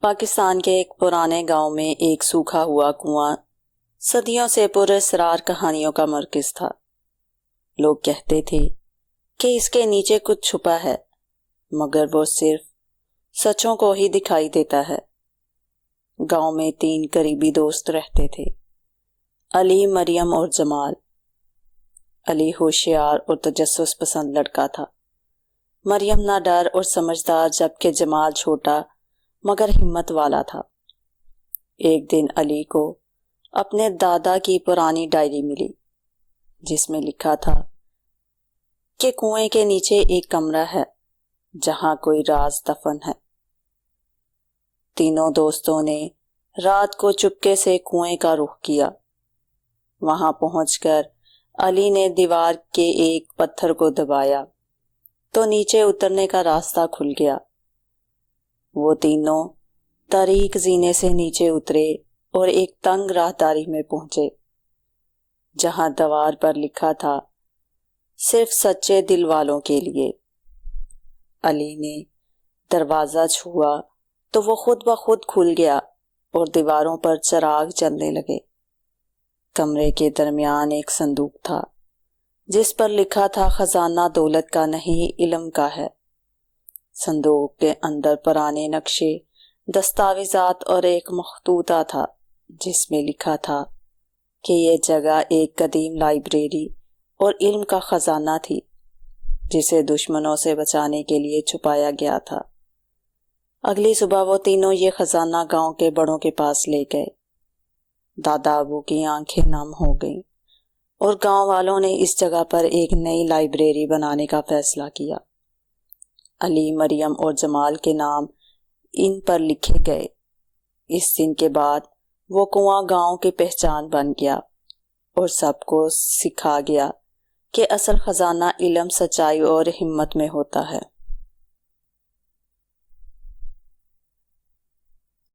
پاکستان کے ایک پرانے گاؤں میں ایک سوکھا ہوا کنواں صدیوں سے پراسرار کہانیوں کا مرکز تھا۔ لوگ کہتے تھے کہ اس کے نیچے کچھ چھپا ہے، مگر وہ صرف سچوں کو ہی دکھائی دیتا ہے۔ گاؤں میں 3 قریبی دوست رہتے تھے، علی، مریم اور جمال۔ علی ہوشیار اور تجسس پسند لڑکا تھا، مریم نہ ڈر اور سمجھدار، جبکہ جمال چھوٹا مگر ہمت والا تھا۔ ایک دن علی کو اپنے دادا کی پرانی ڈائری ملی، جس میں لکھا تھا کہ کنویں کے نیچے ایک کمرہ ہے جہاں کوئی راز دفن ہے۔ تینوں دوستوں نے رات کو چپکے سے کنویں کا رخ کیا۔ وہاں پہنچ کر علی نے دیوار کے ایک پتھر کو دبایا تو نیچے اترنے کا راستہ کھل گیا۔ وہ تینوں طریق زینے سے نیچے اترے اور ایک تنگ راہداری میں پہنچے، جہاں دیوار پر لکھا تھا، صرف سچے دل والوں کے لیے۔ علی نے دروازہ چھوا تو وہ خود بخود کھل گیا اور دیواروں پر چراغ جلنے لگے۔ کمرے کے درمیان ایک صندوق تھا، جس پر لکھا تھا، خزانہ دولت کا نہیں، علم کا ہے۔ صندوق کے اندر پرانے نقشے، دستاویزات اور ایک مخطوطہ تھا، جس میں لکھا تھا کہ یہ جگہ ایک قدیم لائبریری اور علم کا خزانہ تھی، جسے دشمنوں سے بچانے کے لیے چھپایا گیا تھا۔ اگلی صبح وہ تینوں یہ خزانہ گاؤں کے بڑوں کے پاس لے گئے۔ دادا ابو کی آنکھیں نم ہو گئیں اور گاؤں والوں نے اس جگہ پر ایک نئی لائبریری بنانے کا فیصلہ کیا۔ علی، مریم اور جمال کے نام ان پر لکھے گئے۔ اس دن کے بعد وہ کنواں گاؤں کی پہچان بن گیا اور سب کو سکھا گیا کہ اصل خزانہ علم، سچائی اور ہمت میں ہوتا ہے۔